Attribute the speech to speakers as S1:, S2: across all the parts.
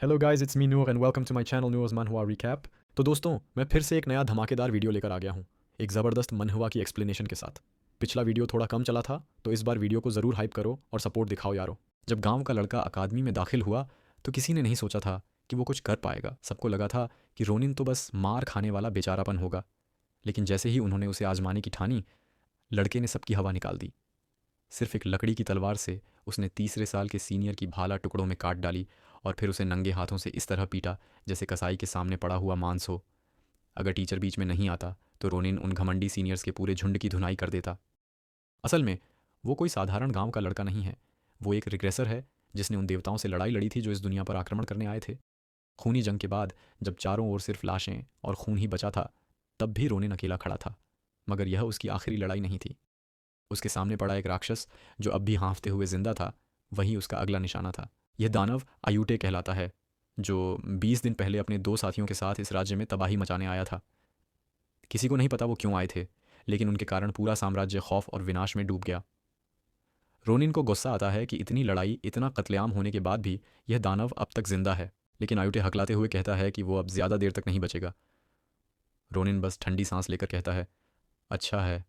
S1: Hello guys, it's me Noor and welcome to my channel Noor's manhua recap. तो दोस्तों, मैं फिर से एक नया धमाकेदार वीडियो लेकर आ गया हूँ, एक ज़बरदस्त मनहुआ की एक्सप्लेनेशन के साथ। पिछला वीडियो थोड़ा कम चला था, तो इस बार वीडियो को ज़रूर हाइप करो और सपोर्ट दिखाओ यारो। जब गांव का लड़का अकादमी में दाखिल हुआ तो किसी ने नहीं सोचा था कि वो कुछ कर पाएगा। सबको लगा था कि रोनिन तो बस मार खाने वाला बेचारापन होगा। लेकिन जैसे ही उन्होंने उसे आजमाने की ठानी, लड़के ने सबकी हवा निकाल दी। सिर्फ एक लकड़ी की तलवार से उसने तीसरे साल के सीनियर की भाला टुकड़ों में काट डाली और फिर उसे नंगे हाथों से इस तरह पीटा जैसे कसाई के सामने पड़ा हुआ मांस हो। अगर टीचर बीच में नहीं आता तो रोनिन उन घमंडी सीनियर्स के पूरे झुंड की धुनाई कर देता। असल में वो कोई साधारण गांव का लड़का नहीं है, वो एक रिग्रेसर है जिसने उन देवताओं से लड़ाई लड़ी थी जो इस दुनिया पर आक्रमण करने आए थे। खूनी जंग के बाद जब चारों ओर सिर्फ लाशें और खून ही बचा था, तब भी रोनिन अकेला खड़ा था। मगर यह उसकी आखिरी लड़ाई नहीं थी। उसके सामने पड़ा एक राक्षस जो अब भी हाँफते हुए जिंदा था, वही उसका अगला निशाना था। यह दानव आयुटे कहलाता है, जो 20 दिन पहले अपने 2 साथियों के साथ इस राज्य में तबाही मचाने आया था। किसी को नहीं पता वो क्यों आए थे, लेकिन उनके कारण पूरा साम्राज्य खौफ और विनाश में डूब गया। रोनिन को गुस्सा आता है कि इतनी लड़ाई, इतना कत्लेआम होने के बाद भी यह दानव अब तक जिंदा है। लेकिन आयुटे हकलाते हुए कहता है कि वो अब ज़्यादा देर तक नहीं बचेगा। रोनिन बस ठंडी सांस लेकर कहता है, अच्छा है,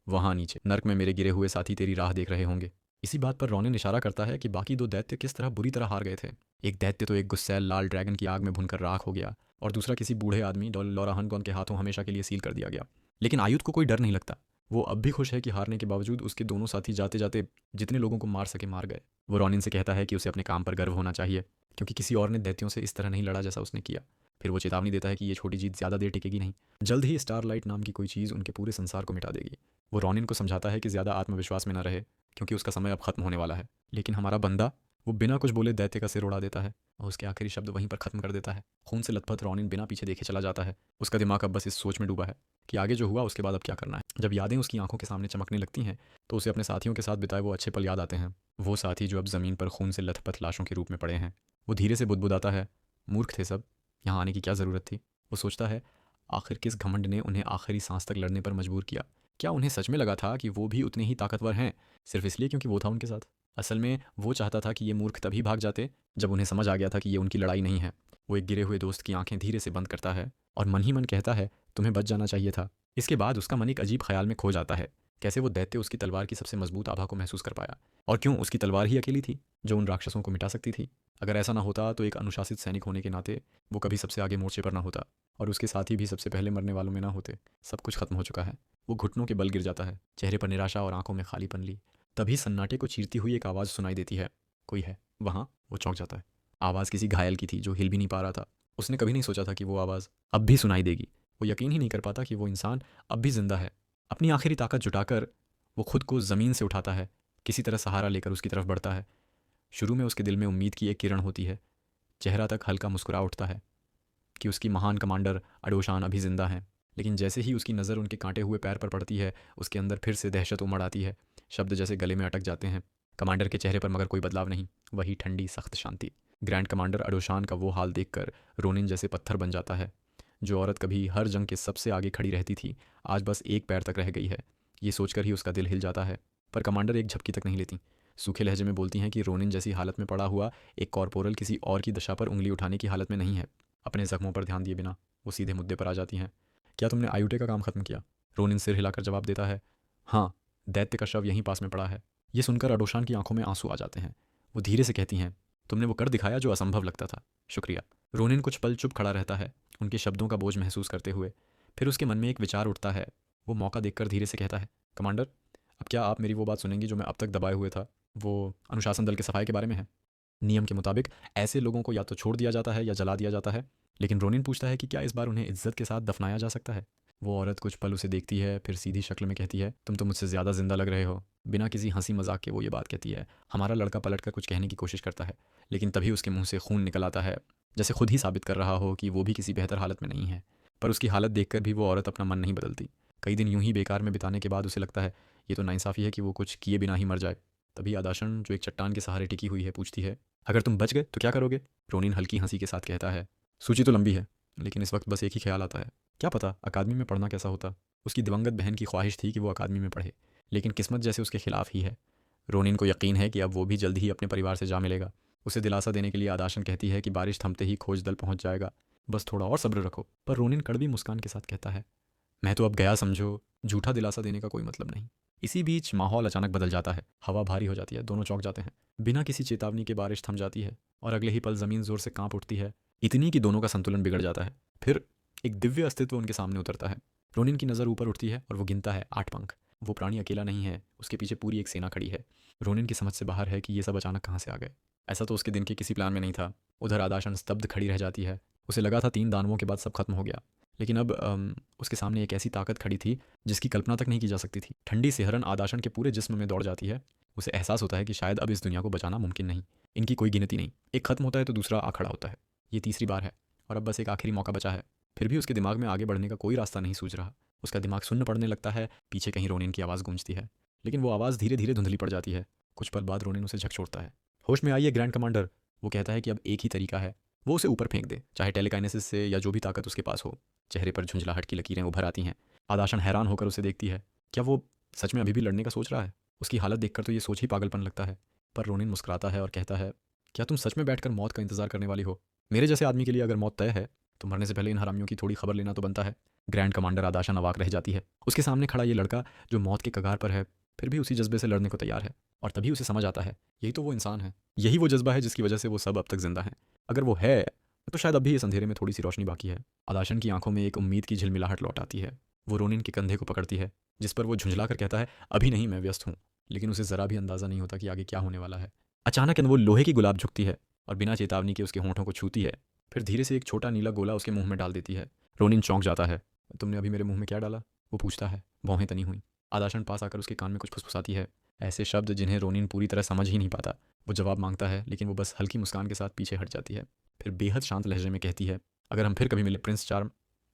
S1: वहाँ नीचे नर्क में मेरे गिरे हुए साथी तेरी राह देख रहे होंगे। इसी बात पर रोनिन इशारा करता है कि बाकी 2 दैत्य किस तरह बुरी तरह हार गए थे। एक दैत्य तो एक गुस्सैल लाल ड्रैगन की आग में भुनकर राख हो गया, और दूसरा किसी बूढ़े आदमी लॉराहन को उनके हाथों हमेशा के लिए सील कर दिया गया। लेकिन आयुध को कोई डर नहीं लगता। वो अब भी खुश है कि हारने के बावजूद उसके दोनों साथी जाते जाते जितने लोगों को मार सके मार गए। वो रोनिन से कहता है कि उसे अपने काम पर गर्व होना चाहिए, क्योंकि किसी और ने दैत्यों से इस तरह नहीं लड़ा जैसा उसने किया। फिर वो चेतावनी देता है कि ये छोटी जीत ज़्यादा देर टिकेगी नहीं। जल्द ही स्टारलाइट नाम की कोई चीज़ उनके पूरे संसार को मिटा देगी। वो रोनिन को समझाता है कि ज़्यादा आत्मविश्वास में न रहे, क्योंकि उसका समय अब खत्म होने वाला है। लेकिन हमारा बंदा, वो बिना कुछ बोले दैत्य का सिर उड़ा देता है और उसके आखिरी शब्द वहीं पर खत्म कर देता है। खून से लथपथ रोनिन बिना पीछे देखे चला जाता है। उसका दिमाग अब बस इस सोच में डूबा है कि आगे जो हुआ उसके बाद अब क्या करना है। जब यादें उसकी आंखों के सामने चमकने लगती हैं, तो उसे अपने साथियों के साथ बिताए वो अच्छे पल याद आते हैं। वो साथी जो अब ज़मीन पर खून से लथपथ लाशों के रूप में पड़े हैं। वो धीरे से बुदबुदाता है, मूर्ख थे सब, यहाँ आने की क्या ज़रूरत थी। वो सोचता है, आखिर किस घमंड ने उन्हें आखिरी सांस तक लड़ने पर मजबूर किया। क्या उन्हें सच में लगा था कि वो भी उतने ही ताकतवर हैं, सिर्फ इसलिए क्योंकि वो था उनके साथ। असल में वो चाहता था कि ये मूर्ख तभी भाग जाते जब उन्हें समझ आ गया था कि ये उनकी लड़ाई नहीं है। वो एक गिरे हुए दोस्त की आंखें धीरे से बंद करता है और मन ही मन कहता है, तुम्हें बच जाना चाहिए था। इसके बाद उसका मन एक अजीब ख्याल में खो जाता है, कैसे वो दैत्य उसकी तलवार की सबसे मजबूत आभा को महसूस कर पाया। और क्यों उसकी तलवार ही अकेली थी जो उन राक्षसों को मिटा सकती थी। अगर ऐसा ना होता तो एक अनुशासित सैनिक होने के नाते वो कभी सबसे आगे मोर्चे पर ना होता, और उसके साथी भी सबसे पहले मरने वालों में ना होते। सब कुछ खत्म हो चुका है। वो घुटनों के बल गिर जाता है, चेहरे पर निराशा और आंखों में खालीपन ली। तभी सन्नाटे को चीरती हुई एक आवाज़ सुनाई देती है, कोई है वहाँ। वो चौंक जाता है। आवाज़ किसी घायल की थी जो हिल भी नहीं पा रहा था। उसने कभी नहीं सोचा था कि वो आवाज़ अब भी सुनाई देगी। वो यकीन ही नहीं कर पाता कि वो इंसान अब भी जिंदा है। अपनी आखिरी ताकत जुटाकर वो खुद को ज़मीन से उठाता है, किसी तरह सहारा लेकर उसकी तरफ बढ़ता है। शुरू में उसके दिल में उम्मीद की एक किरण होती है। चेहरा तक हल्का मुस्कुरा उठता है कि उसकी महान कमांडर अडोशान अभी जिंदा हैं। लेकिन जैसे ही उसकी नज़र उनके कांटे हुए पैर पर पड़ती है, उसके अंदर फिर से दहशत उमड़ आती है। शब्द जैसे गले में अटक जाते हैं। कमांडर के चेहरे पर मगर कोई बदलाव नहीं, वही ठंडी सख्त शांति। ग्रैंड कमांडर अडोशान का वो हाल देखकर रोनिन जैसे पत्थर बन जाता है। जो औरत कभी हर जंग के सबसे आगे खड़ी रहती थी, आज बस एक पैर तक रह गई है। ये सोचकर ही उसका दिल हिल जाता है। पर कमांडर एक झपकी तक नहीं लेती। सूखे लहजे में बोलती हैं कि रोनिन जैसी हालत में पड़ा हुआ एक कॉर्पोरल किसी और की दशा पर उंगली उठाने की हालत में नहीं है। अपने जख्मों पर ध्यान दिए बिना वो सीधे मुद्दे पर आ जाती हैं। क्या तुमने आयुटे का काम खत्म किया? रोनिन सिर हिलाकर जवाब देता है, हाँ, दैत्य का शव यहीं पास में पड़ा है। ये सुनकर अडोशान की आंखों में आंसू आ जाते हैं। वो धीरे से कहती हैं, तुमने वो कर दिखाया जो असंभव लगता था, शुक्रिया। रोनिन कुछ पल चुप खड़ा रहता है, उनके शब्दों का बोझ महसूस करते हुए। फिर उसके मन में एक विचार उठता है। वो मौका देखकर धीरे से कहता है, कमांडर, अब क्या आप मेरी वो बात सुनेंगी जो मैं अब तक दबाए हुए था? वो अनुशासन दल के सफाई के बारे में है। नियम के मुताबिक ऐसे लोगों को या तो छोड़ दिया जाता है या जला दिया जाता है। लेकिन रोनिन पूछता है कि क्या इस बार उन्हें इज्जत के साथ दफनाया जा सकता है? वो औरत कुछ पल उसे देखती है, फिर सीधी शक्ल में कहती है, तुम तो मुझसे ज़्यादा जिंदा लग रहे हो। बिना किसी हंसी मजाक के वो ये बात कहती है। हमारा लड़का पलट कर कुछ कहने की कोशिश करता है, लेकिन तभी उसके मुंह से खून निकल आता है, जैसे खुद ही साबित कर रहा हो कि वो भी किसी बेहतर हालत में नहीं है। पर उसकी हालत देखकर भी वो औरत अपना मन नहीं बदलती। कई दिन यूं ही बेकार में बिताने के बाद उसे लगता है, ये तो नाइंसाफ़ी है कि वो कुछ किए बिना ही मर जाए। तभी आदाशन, जो एक चट्टान के सहारे टिकी हुई है, पूछती है, अगर तुम बच गए तो क्या करोगे? रोनिन हल्की हंसी के साथ कहता है, सूची तो लंबी है, लेकिन इस वक्त बस एक ही ख्याल आता है, क्या पता अकादमी में पढ़ना कैसा होता। उसकी दिवंगत बहन की ख्वाहिश थी कि वो अकादमी में पढ़े, लेकिन किस्मत जैसे उसके खिलाफ ही है। रोनिन को यकीन है कि अब वो भी जल्द ही अपने परिवार से जा मिलेगा। उसे दिलासा देने के लिए आदाशन कहती है कि बारिश थमते ही खोज दल पहुंच जाएगा, बस थोड़ा और सब्र रखो। पर रोनिन कड़वी मुस्कान के साथ कहता है, मैं तो अब गया समझो। झूठा दिलासा देने का कोई मतलब नहीं। इसी बीच माहौल अचानक बदल जाता है, हवा भारी हो जाती है, दोनों चौंक जाते हैं। बिना किसी चेतावनी के बारिश थम जाती है और अगले ही पल ज़मीन जोर से कांप उठती है, इतनी कि दोनों का संतुलन बिगड़ जाता है। फिर एक दिव्य अस्तित्व उनके सामने उतरता है। रोनिन की नज़र ऊपर उठती है और वो गिनता है 8 पंख। वो प्राणी अकेला नहीं है, उसके पीछे पूरी एक सेना खड़ी है। रोनिन की समझ से बाहर है कि ये सब अचानक कहाँ से आ गए। ऐसा तो उसके दिन के किसी प्लान में नहीं था। उधर आदाशन स्तब्ध खड़ी रह जाती है। उसे लगा था 3 दानवों के बाद सब खत्म हो गया, लेकिन अब उसके सामने एक ऐसी ताकत खड़ी थी जिसकी कल्पना तक नहीं की जा सकती थी। ठंडी सिहरन आदाशन के पूरे जिस्म में दौड़ जाती है। उसे एहसास होता है कि शायद अब इस दुनिया को बचाना मुमकिन नहीं। इनकी कोई गिनती नहीं, एक खत्म होता है तो दूसरा आ खड़ा होता है। ये तीसरी बार है और अब बस एक आखिरी मौका बचा है। फिर भी उसके दिमाग में आगे बढ़ने का कोई रास्ता नहीं सूझ रहा। उसका दिमाग सुन्न पड़ने लगता है। पीछे कहीं रोनिन की आवाज़ गूंजती है, लेकिन वो आवाज़ धीरे धीरे धुंधली पड़ जाती है। कुछ पल बाद रोनिन उसे झकझोरता है। होश में आइए ग्रैंड कमांडर। वो कहता है कि अब एक ही तरीका है, वो उसे ऊपर फेंक दे, चाहे टेलीकाइनेसिस से या जो भी ताकत उसके पास हो। चेहरे पर झुंझलाहट की लकीरें उभर आती हैं। आदाशन हैरान होकर उसे देखती है। क्या वो सच में अभी भी लड़ने का सोच रहा है? उसकी हालत देखकर तो ये सोच ही पागलपन लगता है। पर रोनिन मुस्कुराता है और कहता है, क्या तुम सच में बैठकर मौत का इंतजार करने वाली हो? मेरे जैसे आदमी के लिए अगर मौत तय है तो मरने से पहले इन हरामियों की थोड़ी खबर लेना तो बनता है। ग्रैंड कमांडर आदाशन अवाक रह जाती है। उसके सामने खड़ा ये लड़का जो मौत के कगार पर है, फिर भी उसी जज्बे से लड़ने को तैयार है। और तभी उसे समझ आता है, यही तो वो इंसान है, यही वो जज्बा है जिसकी वजह से वो सब अब तक जिंदा हैं। अगर वो है तो शायद अभी इस अंधेरे में थोड़ी सी रोशनी बाकी है। आदाशन की आंखों में एक उम्मीद की झिलमिलाहट लौट आती है। वो रोनिन के कंधे को पकड़ती है, जिस पर वो झुंझला कर कहता है, अभी नहीं, मैं व्यस्त हूँ। लेकिन उसे ज़रा भी अंदाज़ा नहीं होता कि आगे क्या होने वाला है। अचानक वो लोहे की गुलाब झुकती है और बिना चेतावनी के उसके होंठों को छूती है। फिर धीरे से एक छोटा नीला गोला उसके मुंह में डाल देती है। रोनिन चौंक जाता है। तुमने अभी मेरे मुंह में क्या डाला? वो पूछता है, भौहें तनी हुई। आदाशन पास आकर उसके कान में कुछ फुसफुसाती है, ऐसे शब्द जिन्हें रोनिन पूरी तरह समझ ही नहीं पाता। वो जवाब मांगता है, लेकिन वो बस हल्की मुस्कान के साथ पीछे हट जाती है। फिर बेहद शांत लहजे में कहती है, अगर हम फिर कभी मिले प्रिंस चार्म,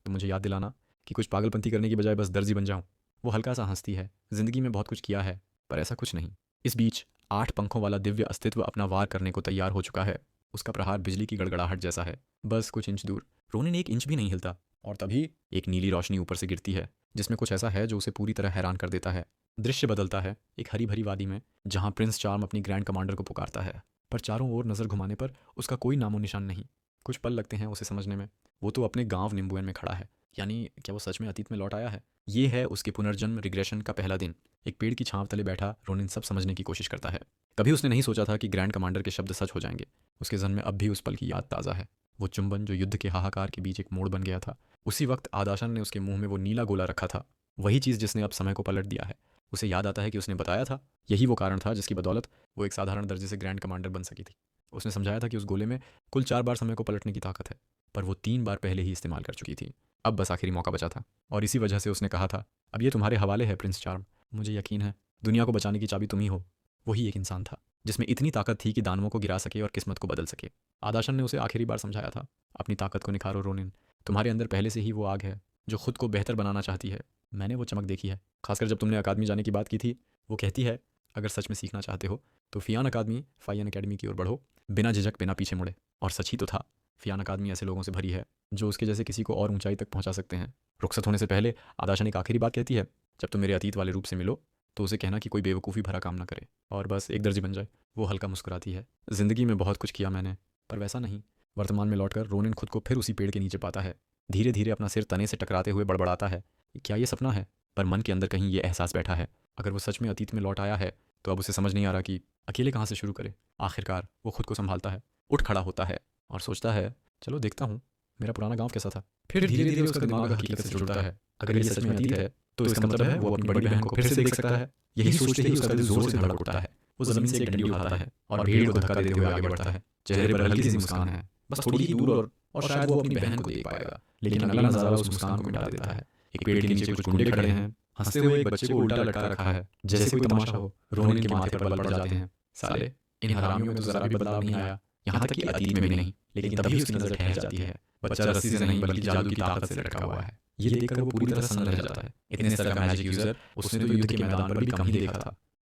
S1: तो मुझे याद दिलाना कि कुछ पागलपंती करने की बजाय बस दर्जी बन जाऊं। वो हल्का सा हंसती है। जिंदगी में बहुत कुछ किया है, पर ऐसा कुछ नहीं। इस बीच 8 पंखों वाला दिव्य अस्तित्व अपना वार करने को तैयार हो चुका है। उसका प्रहार बिजली की गड़गड़ाहट जैसा है, बस कुछ इंच दूर। रोनिन 1 इंच भी नहीं हिलता और तभी एक नीली रोशनी ऊपर से गिरती है, जिसमें कुछ ऐसा है जो उसे पूरी तरह हैरान कर देता है। दृश्य बदलता है एक हरी भरी वादी में, जहां प्रिंस चार्म अपनी ग्रैंड कमांडर को पुकारता है। पर चारों ओर नज़र घुमाने पर उसका कोई नामो निशान नहीं। कुछ पल लगते हैं उसे समझने में। वो तो अपने गांव निम्बुएन में खड़ा है। यानी क्या वो सच में अतीत में लौट आया है? ये है उसके पुनर्जन्म रिग्रेशन का पहला दिन। एक पेड़ की छांव तले बैठा रोनिन सब समझने की कोशिश करता है। कभी उसने नहीं सोचा था कि ग्रैंड कमांडर के शब्द सच हो जाएंगे। उसके जहन में अब भी उस पल की याद ताज़ा है। वो चुंबन जो युद्ध के हाहाकार के बीच एक मोड़ बन गया था। उसी वक्त आदाशन ने उसके मुंह में वो नीला गोला रखा था, वही चीज़ जिसने अब समय को पलट दिया है। उसे याद आता है कि उसने बताया था, यही वो कारण था जिसकी बदौलत वो एक साधारण दर्जे से ग्रैंड कमांडर बन सकी थी। उसने समझाया था कि उस गोले में कुल 4 बार समय को पलटने की ताकत है, पर वो 3 बार पहले ही इस्तेमाल कर चुकी थी। अब बस आखिरी मौका बचा था और इसी वजह से उसने कहा था, अब ये तुम्हारे हवाले है प्रिंस चार्म। मुझे यकीन है दुनिया को बचाने की चाबी तुम ही हो। वही एक इंसान था जिसमें इतनी ताकत थी कि दानवों को गिरा सके और किस्मत को बदल सके। आदाशन ने उसे आखिरी बार समझाया था, अपनी ताकत को निखारो रोनिन। तुम्हारे अंदर पहले से ही वो आग है जो खुद को बेहतर बनाना चाहती है। मैंने वो चमक देखी है, खासकर जब तुमने अकादमी जाने की बात की थी। वो कहती है, अगर सच में सीखना चाहते हो तो फियान अकादमी की ओर बढ़ो, बिना झिझक बिना पीछे मुड़े। और सच ही तो था। फियान अकादमी ऐसे लोगों से भरी है जो उसके जैसे किसी को और ऊंचाई तक पहुंचा सकते हैं। रुखसत होने से पहले आदाशन एक आखिरी बात कहती है, जब तुम मेरे अतीत वाले रूप से मिलो तो उसे कहना कि कोई बेवकूफ़ी भरा काम ना करे और बस एक दर्जी बन जाए। वो हल्का मुस्कुराती है। ज़िंदगी में बहुत कुछ किया मैंने, पर वैसा नहीं। वर्तमान में लौटकर रोनिन खुद को फिर उसी पेड़ के नीचे पाता है। धीरे धीरे अपना सिर तने से टकराते हुए बड़बड़ाता है, क्या ये सपना है? पर मन के अंदर कहीं ये एहसास बैठा है, अगर वो सच में अतीत में लौट आया है तो अब उसे समझ नहीं आ रहा कि अकेले कहाँ से शुरू करे। आखिरकार वो खुद को संभालता है, उठ खड़ा होता है और सोचता है, चलो देखता हूँ मेरा पुराना गांव कैसा था। फिर धीरे धीरे उसका दिमाग हकीकत से जुड़ता है। अगर ये सच में अतीत है तो इसका मतलब है वो अपनी बड़ी बहन को फिर से देख सकता है। यही सोचते ही उसका दिल जोर से धड़क उठता है। वो जमीन से एक डंडी उठाता है और भीड़ को धक्का देते हुए आगे बढ़ता है। चेहरे पर हल्की सी मुस्कान है, बस थोड़ी ही दूर और शायद वो अपनी बहन को देख पाएगा। लेकिन अगला नजारा उस मुस्कान को मिटा देता है। एक पेड़ के नीचे कुछ गुंडे खड़े हैं, हंसते हुए एक बच्चे को उल्टा लटका रखा है, जैसे कोई तमाशा हो। रोनिन के माथे पर बल पड़ जाते हैं। साले, इन हरामियों में तो जरा भी बदलाव नहीं आया, यहाँ तक कि अतीत में भी नहीं। लेकिन तभी उसकी नजर ठहर जाती है। बच्चा रस्सी से नहीं बल्कि जादू की ताकत से लटका हुआ है। ये देखकर वो पूरी तरह सन्न रह जाता है। इतने स्तर का मैजिक यूजर उसने तो युद्ध के मैदान पर भी कम ही देखा था।